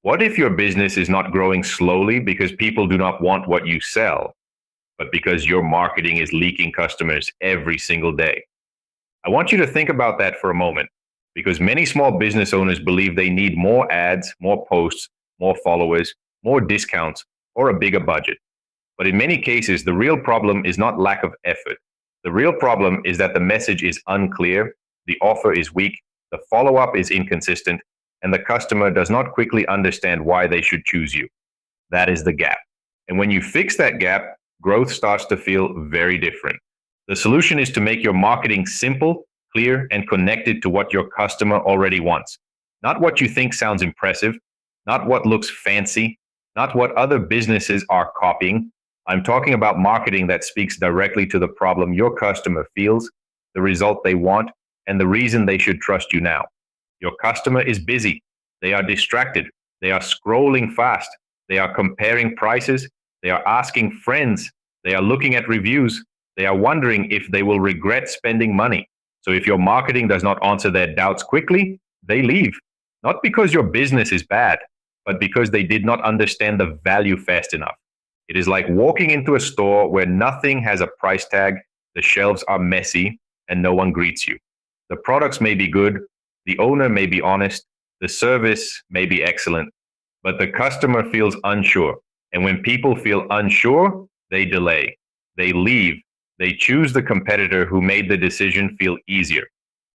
What if your business is not growing slowly because people do not want what you sell, but because your marketing is leaking customers every single day? I want you to think about that for a moment because many small business owners believe they need more ads, more posts, more followers, more discounts, or a bigger budget. But in many cases, the real problem is not lack of effort. The real problem is that the message is unclear, the offer is weak, the follow up is inconsistent, and the customer does not quickly understand why they should choose you. That is the gap. And when you fix that gap, growth starts to feel very different. The solution is to make your marketing simple, clear, and connected to what your customer already wants. Not what you think sounds impressive, not what looks fancy, not what other businesses are copying. I'm talking about marketing that speaks directly to the problem your customer feels, the result they want, and the reason they should trust you now. Your customer is busy. They are distracted. They are scrolling fast. They are comparing prices. They are asking friends. They are looking at reviews. They are wondering if they will regret spending money. So if your marketing does not answer their doubts quickly, they leave. Not because your business is bad, but because they did not understand the value fast enough. It is like walking into a store where nothing has a price tag, the shelves are messy, and no one greets you. The products may be good, the owner may be honest, the service may be excellent, but the customer feels unsure. And when people feel unsure, they delay, they leave, they choose the competitor who made the decision feel easier.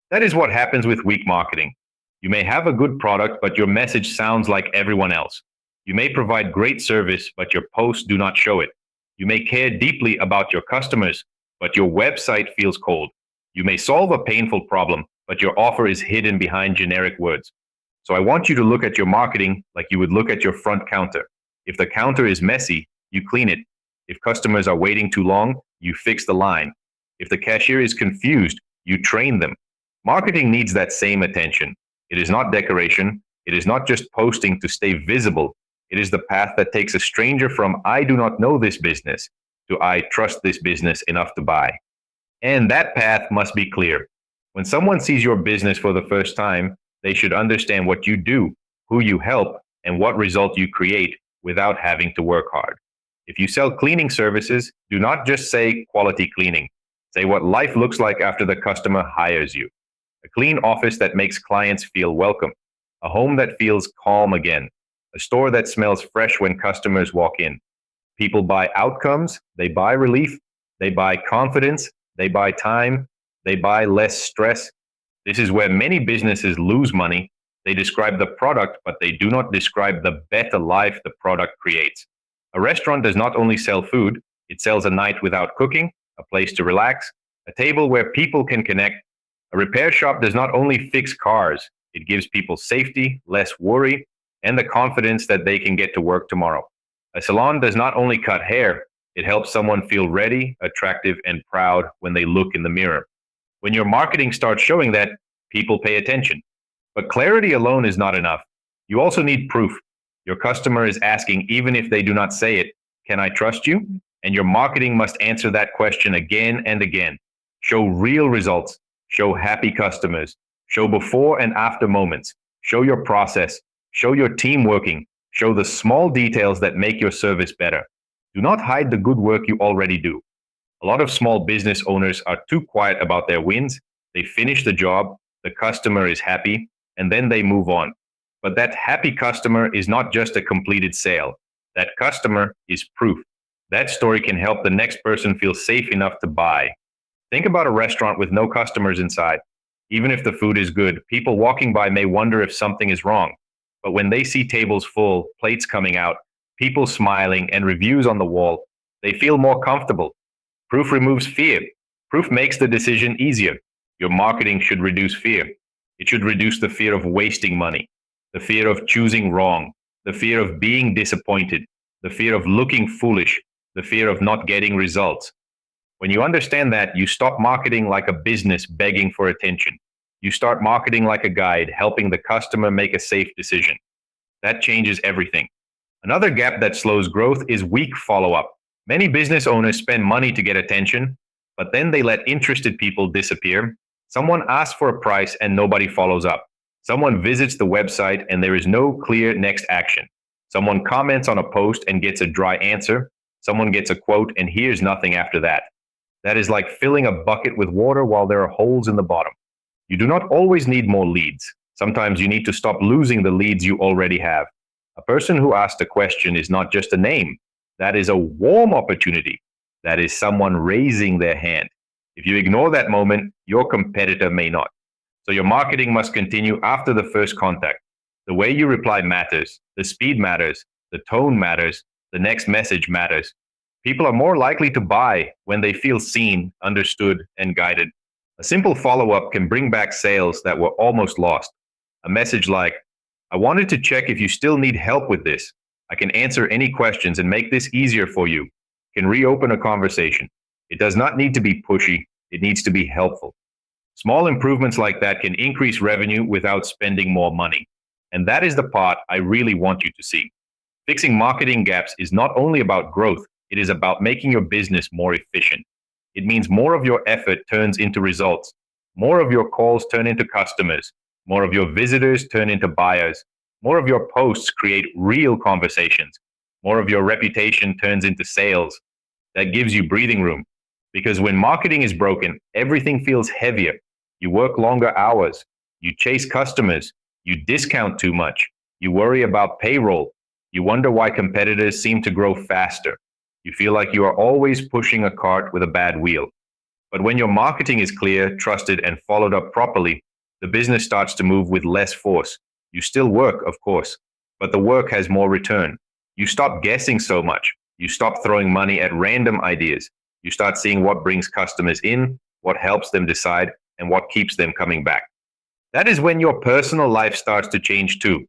That is what happens with weak marketing. You may have a good product, but your message sounds like everyone else. You may provide great service, but your posts do not show it. You may care deeply about your customers, but your website feels cold. You may solve a painful problem, but your offer is hidden behind generic words. So I want you to look at your marketing like you would look at your front counter. If the counter is messy, you clean it. If customers are waiting too long, you fix the line. If the cashier is confused, you train them. Marketing needs that same attention. It is not decoration. It is not just posting to stay visible. It is the path that takes a stranger from "I do not know this business" to "I trust this business enough to buy." And that path must be clear. When someone sees your business for the first time, they should understand what you do, who you help, and what result you create without having to work hard. If you sell cleaning services, do not just say quality cleaning. Say what life looks like after the customer hires you. A clean office that makes clients feel welcome. A home that feels calm again. A store that smells fresh when customers walk in. People buy outcomes, they buy relief, they buy confidence, they buy time, they buy less stress. This is where many businesses lose money. They describe the product, but they do not describe the better life the product creates. A restaurant does not only sell food, it sells a night without cooking, a place to relax, a table where people can connect. A repair shop does not only fix cars, it gives people safety, less worry, and the confidence that they can get to work tomorrow. A salon does not only cut hair, it helps someone feel ready, attractive, and proud when they look in the mirror. When your marketing starts showing that, people pay attention. But clarity alone is not enough. You also need proof. Your customer is asking, even if they do not say it, "Can I trust you?" And your marketing must answer that question again and again. Show real results. Show happy customers. Show before and after moments. Show your process. Show your team working. Show the small details that make your service better. Do not hide the good work you already do. A lot of small business owners are too quiet about their wins. They finish the job, the customer is happy, and then they move on. But that happy customer is not just a completed sale. That customer is proof. That story can help the next person feel safe enough to buy. Think about a restaurant with no customers inside. Even if the food is good, people walking by may wonder if something is wrong. But when they see tables full, plates coming out, people smiling, and reviews on the wall, they feel more comfortable. Proof removes fear. Proof makes the decision easier. Your marketing should reduce fear. It should reduce the fear of wasting money, the fear of choosing wrong, the fear of being disappointed, the fear of looking foolish, the fear of not getting results. When you understand that, you stop marketing like a business begging for attention. You start marketing like a guide, helping the customer make a safe decision. That changes everything. Another gap that slows growth is weak follow-up. Many business owners spend money to get attention, but then they let interested people disappear. Someone asks for a price and nobody follows up. Someone visits the website and there is no clear next action. Someone comments on a post and gets a dry answer. Someone gets a quote and hears nothing after that. That is like filling a bucket with water while there are holes in the bottom. You do not always need more leads. Sometimes you need to stop losing the leads you already have. A person who asked a question is not just a name. That is a warm opportunity. That is someone raising their hand. If you ignore that moment, your competitor may not. So your marketing must continue after the first contact. The way you reply matters. The speed matters. The tone matters. The next message matters. People are more likely to buy when they feel seen, understood, and guided. A simple follow-up can bring back sales that were almost lost. A message like, "I wanted to check if you still need help with this. I can answer any questions and make this easier for you," can reopen a conversation. It does not need to be pushy. It needs to be helpful. Small improvements like that can increase revenue without spending more money. And that is the part I really want you to see. Fixing marketing gaps is not only about growth, it is about making your business more efficient. It means more of your effort turns into results. More of your calls turn into customers. More of your visitors turn into buyers. More of your posts create real conversations. More of your reputation turns into sales. That gives you breathing room. Because when marketing is broken, everything feels heavier. You work longer hours. You chase customers. You discount too much. You worry about payroll. You wonder why competitors seem to grow faster. You feel like you are always pushing a cart with a bad wheel. But when your marketing is clear, trusted, and followed up properly, the business starts to move with less force. You still work, of course, but the work has more return. You stop guessing so much. You stop throwing money at random ideas. You start seeing what brings customers in, what helps them decide, and what keeps them coming back. That is when your personal life starts to change too.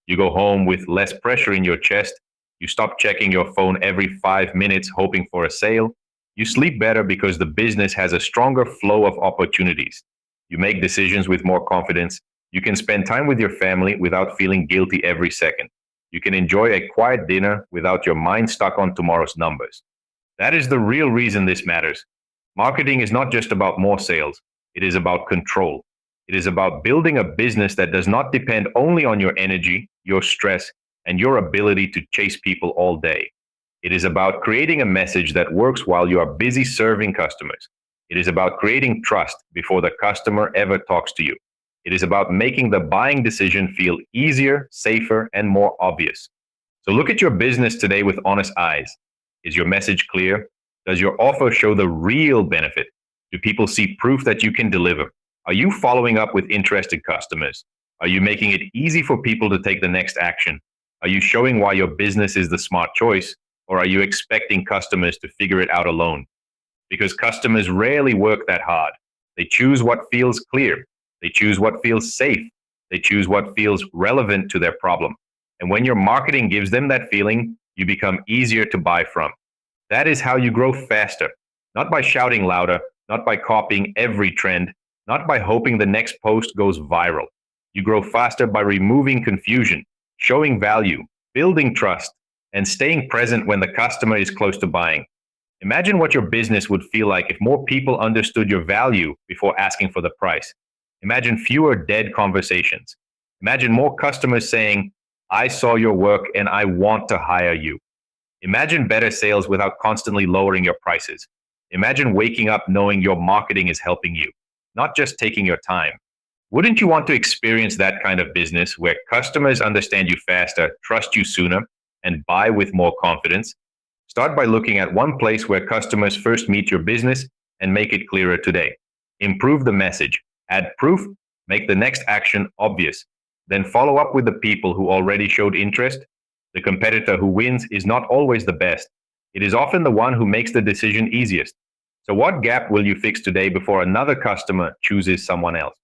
You go home with less pressure in your chest. You stop checking your phone every 5 minutes hoping for a sale. You sleep better because the business has a stronger flow of opportunities. You make decisions with more confidence. You can spend time with your family without feeling guilty every second. You can enjoy a quiet dinner without your mind stuck on tomorrow's numbers. That is the real reason this matters. Marketing is not just about more sales. It is about control. It is about building a business that does not depend only on your energy, your stress, and your ability to chase people all day. It is about creating a message that works while you are busy serving customers. It is about creating trust before the customer ever talks to you. It is about making the buying decision feel easier, safer, and more obvious. So look at your business today with honest eyes. Is your message clear? Does your offer show the real benefit? Do people see proof that you can deliver? Are you following up with interested customers? Are you making it easy for people to take the next action? Are you showing why your business is the smart choice? Or are you expecting customers to figure it out alone? Because customers rarely work that hard. They choose what feels clear. They choose what feels safe. They choose what feels relevant to their problem. And when your marketing gives them that feeling, you become easier to buy from. That is how you grow faster. Not by shouting louder, not by copying every trend, not by hoping the next post goes viral. You grow faster by removing confusion, showing value, building trust, and staying present when the customer is close to buying. Imagine what your business would feel like if more people understood your value before asking for the price. Imagine fewer dead conversations. Imagine more customers saying, "I saw your work and I want to hire you." Imagine better sales without constantly lowering your prices. Imagine waking up knowing your marketing is helping you, not just taking your time. Wouldn't you want to experience that kind of business where customers understand you faster, trust you sooner, and buy with more confidence? Start by looking at one place where customers first meet your business and make it clearer today. Improve the message, add proof, make the next action obvious. Then follow up with the people who already showed interest. The competitor who wins is not always the best. It is often the one who makes the decision easiest. So what gap will you fix today before another customer chooses someone else?